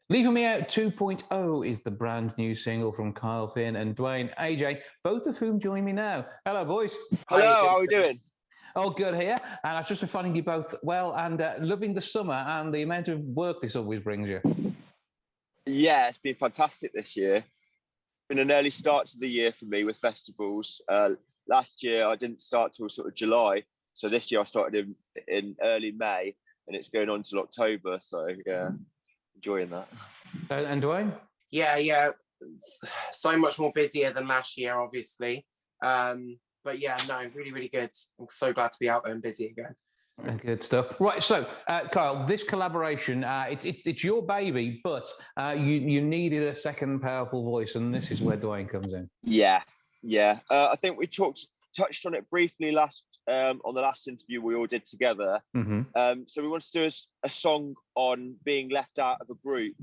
Leaving Me Out 2.0 is the brand new single from Kyle, Finn, and Duane, AJ, both of whom join me now. Hello, boys. Hello, how are we Finn? doing? All good here. And I've just been finding you both well and loving the summer and the amount of work this always brings you. Yeah, it's been fantastic this year. Been an early start to the year for me with festivals. Last year I didn't start till sort of July, so this year I started in early May, and it's going on till October. So yeah, enjoying that. And Duane? Yeah, so much more busier than last year, obviously. But yeah, no, really, really good. I'm so glad to be out there and busy again. Good stuff. Right, so Kyle, this collaboration, it's your baby, but you needed a second powerful voice, and this is where Duane comes in. Yeah. I think we touched on it briefly on the last interview we all did together. Mm-hmm. So we wanted to do a song on being left out of a group.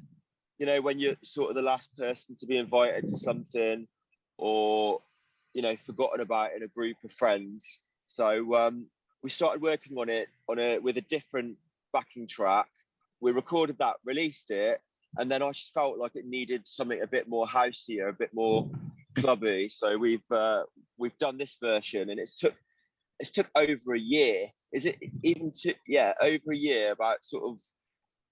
You know, when you're sort of the last person to be invited to something, or forgotten about in a group of friends. So we started working on it with a different backing track. We recorded that, released it, and then I just felt like it needed something a bit more housey, a bit more clubby. So we've done this version, and it's took over a year. Is it even over a year, about sort of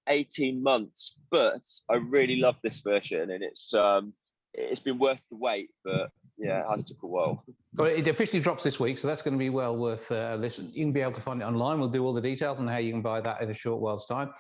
18 months, but I really love this version, and it's been worth the wait, but yeah, it has took a while. Well, it officially drops this week, so that's going to be well worth a listen. You can be able to find it online. We'll do all the details on how you can buy that in a short while's time.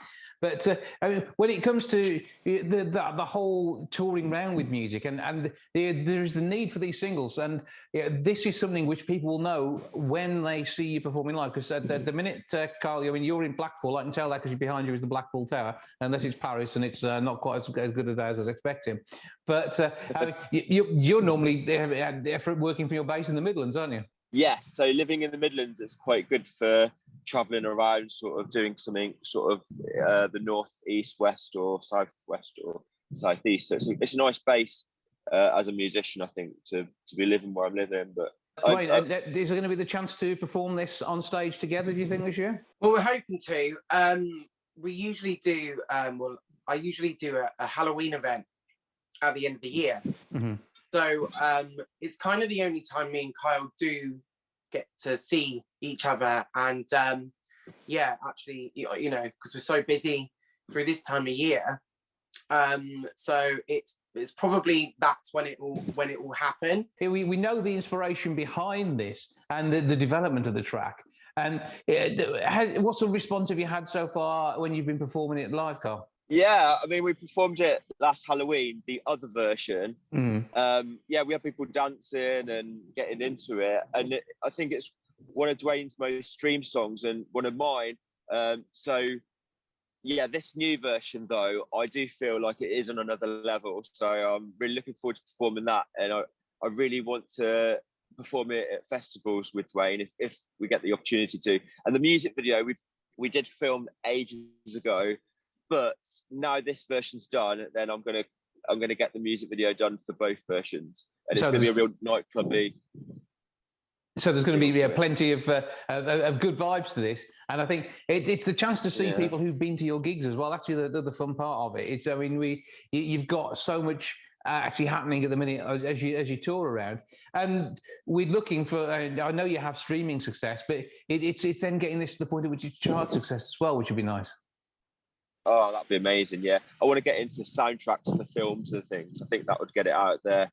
But I mean, when it comes to the whole touring around with music, and there's the need for these singles, and this is something which people will know when they see you performing live. Because the minute, Carl, I mean, you're in Blackpool, I can tell that because behind you is the Blackpool Tower, unless it's Paris and it's not quite as good as I was expecting. But I mean, you're normally working from your base in the Midlands, aren't you? Yes, so living in the Midlands is quite good for travelling around, sort of doing something sort of the north, east, west, or southwest, or southeast. So it's a nice base as a musician, I think, to be living where I'm living. But Duane, is there going to be the chance to perform this on stage together, do you think, this year? Well, we're hoping to. We usually do, I usually do a Halloween event at the end of the year. Mm-hmm. So it's kind of the only time me and Kyle do get to see each other. And actually, because we're so busy through this time of year. So it's probably that's when it will happen. We know the inspiration behind this and the development of the track. And what sort of response have you had so far when you've been performing it live, Carl? Yeah, I mean, we performed it last Halloween, the other version. Mm-hmm. We had people dancing and getting into it. And I think it's one of Duane's most streamed songs and one of mine. This new version, though, I do feel like it is on another level. So I'm really looking forward to performing that. And I really want to perform it at festivals with Duane if we get the opportunity to. And the music video, we did film ages ago. But now this version's done, then I'm gonna get the music video done for both versions, and it's gonna be a real nightclubby. So there's going to be plenty of good vibes to this, and I think it's the chance to see people who've been to your gigs as well. That's the fun part of it. You've got so much actually happening at the minute as you tour around, and we're looking for. I know you have streaming success, but it's then getting this to the point at which it's chart success as well, which would be nice. Oh, that'd be amazing. Yeah, I want to get into soundtracks for films and things. I think that would get it out there.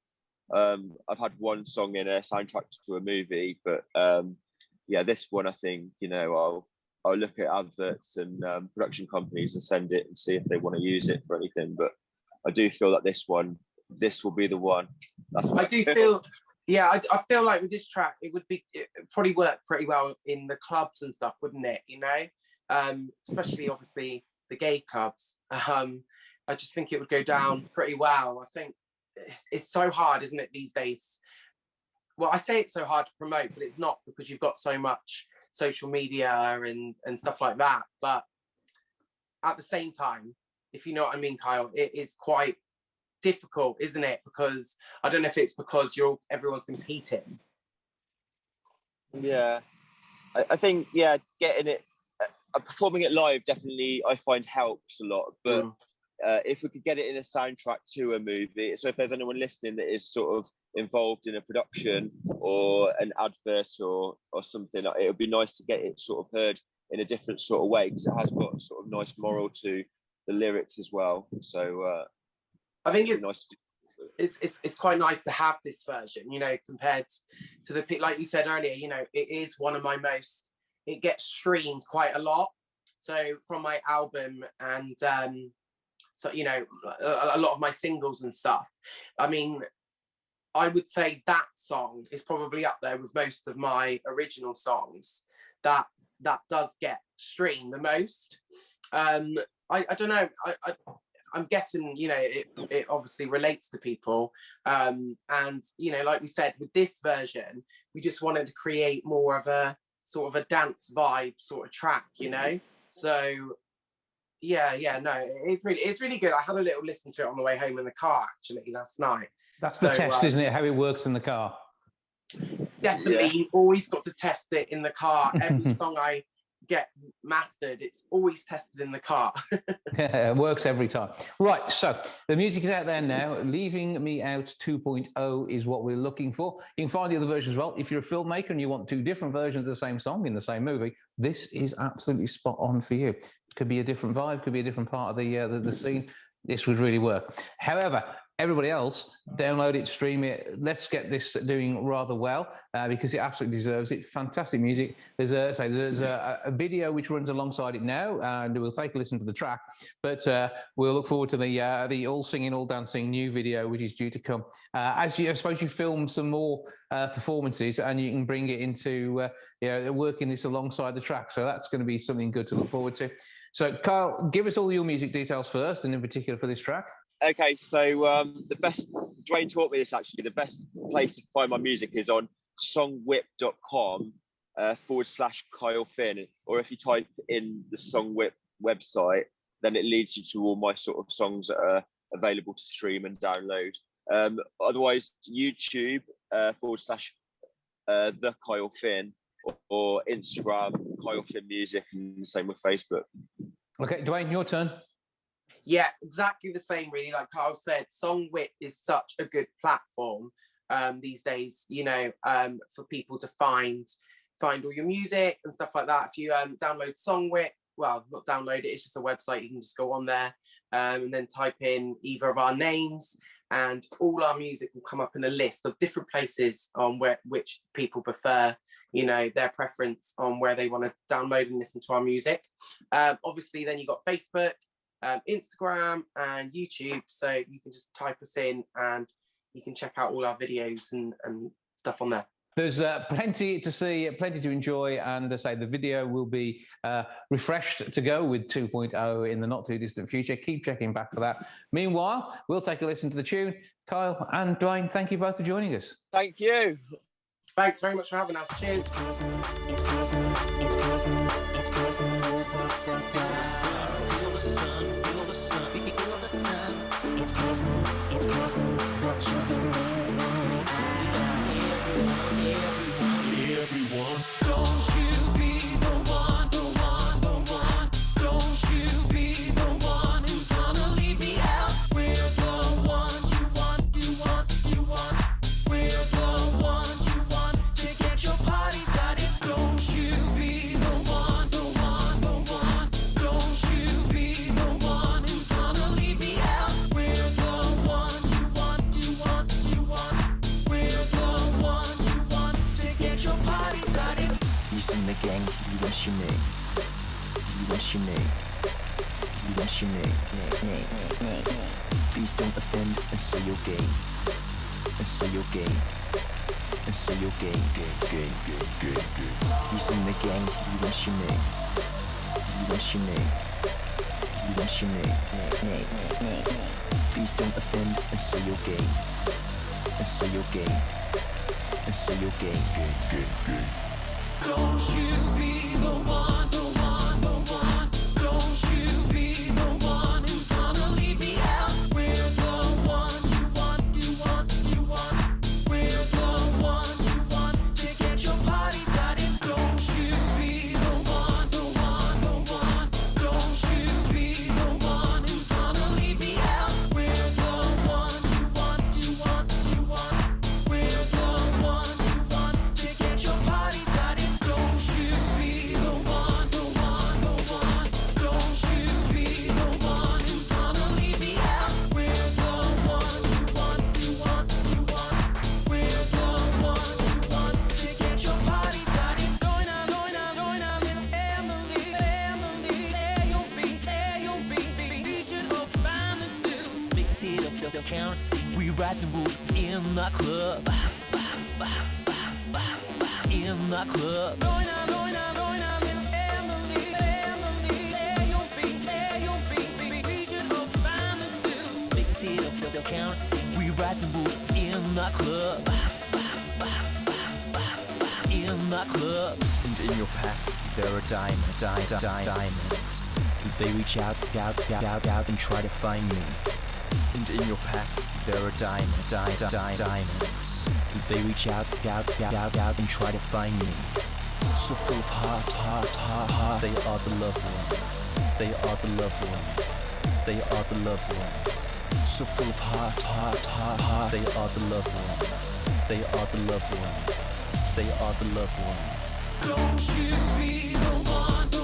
I've had one song in a soundtrack to a movie, but this one, I think, I'll look at adverts and production companies and send it and see if they want to use it for anything. But I do feel that this will be the one. That's what I feel. I feel like with this track, it would probably work pretty well in the clubs and stuff, wouldn't it? Especially obviously the gay clubs. I just think it would go down pretty well. I think it's so hard, isn't it, these days? Well, I say it's so hard to promote, but it's not, because you've got so much social media and stuff like that. But at the same time, if you know what I mean, Kyle, it is quite difficult, isn't it? Because I don't know if it's because everyone's competing. Yeah, I think getting it. Performing it live definitely I find helps a lot, but if we could get it in a soundtrack to a movie, so if there's anyone listening that is sort of involved in a production or an advert or something, it would be nice to get it sort of heard in a different sort of way, because it has got a sort of nice moral to the lyrics as well. So I think it's nice it's quite nice to have this version, you know, compared to the, like you said earlier, you know, it is one of my most, it gets streamed quite a lot. So from my album and so, you know, a lot of my singles and stuff. I mean, I would say that song is probably up there with most of my original songs that does get streamed the most. I don't know. I'm guessing, you know, it obviously relates to people. And, you know, like we said, with this version, we just wanted to create more of a sort of a dance vibe sort of track, you know? So yeah, no, it's really good. I had a little listen to it on the way home in the car actually last night. That's the test, isn't it? How it works in the car. Definitely, you always got to test it in the car. Every song I get mastered, it's always tested in the car. It works every time. Right, so the music is out there now. Leaving Me Out 2.0 is what we're looking for. You can find the other versions as well. If you're a filmmaker and you want two different versions of the same song in the same movie, this is absolutely spot on for you. Could be a different vibe, could be a different part of the scene. This would really work. However, everybody else, download it, stream it. Let's get this doing rather well because it absolutely deserves it. Fantastic music. There's a video which runs alongside it now, and we'll take a listen to the track. But we'll look forward to the all singing, all dancing new video, which is due to come. I suppose you film some more performances, and you can bring it into working this alongside the track. So that's going to be something good to look forward to. So Kyle, give us all your music details first, and in particular for this track. Okay, so the best, Duane taught me this actually, the best place to find my music is on songwhip.com /Kyle Finn, or if you type in the Songwhip website, then it leads you to all my sort of songs that are available to stream and download. Otherwise, YouTube / the Kyle Finn, or Instagram, Kyle Finn Music, and the same with Facebook. Okay, Duane, your turn. Yeah, exactly the same, really. Like Carl said, Songwhip is such a good platform these days, you know, for people to find all your music and stuff like that. If you download Songwhip, well, not download it, it's just a website. You can just go on there and then type in either of our names, and all our music will come up in a list of different places on which people prefer, you know, their preference on where they want to download and listen to our music. Obviously, then you got Facebook, Instagram and YouTube, so you can just type us in and you can check out all our videos and stuff on there. There's plenty to see, plenty to enjoy, and as I say, the video will be refreshed to go with 2.0 in the not too distant future. Keep checking back for that. Meanwhile, we'll take a listen to the tune. Kyle and Duane, thank you both for joining us. Thank you. Thanks very much for having us. Cheers. Everyone, don't you be the one, don't you be the one who's gonna leave me out. We're the ones you want, we're the ones you want to get your party started. Don't you be the one, don't you be the one who's gonna leave me out. We're the ones you want, we're the ones you want to get your party started. He's in the gang, you want your name. Please don't offend and say you're gay. Gay. He's in the gang, you want your name. Please don't offend and say you're gay. Gay. Don't you be the one, don't you be the one who's gonna leave me out. We're the ones you want, we're the ones you want to get your party started. Don't you be the one, don't you be the one who's gonna leave the counter. We write the rules in the club. In the club. Going out, going out, going out in family, family. Say your beat, say your beat. We could hope to find the new. Mix it up, the counter. We write the rules in the club. In the club. And in your pack, there are diamonds. They reach out, and try to find me. And in your pack, there are diamonds. They reach out, and try to find me. So full of heart. They are the loved ones. They are the loved ones. They are the loved ones. So full of heart. They are the loved ones. They are the loved ones. They are the loved ones. Don't you be the one.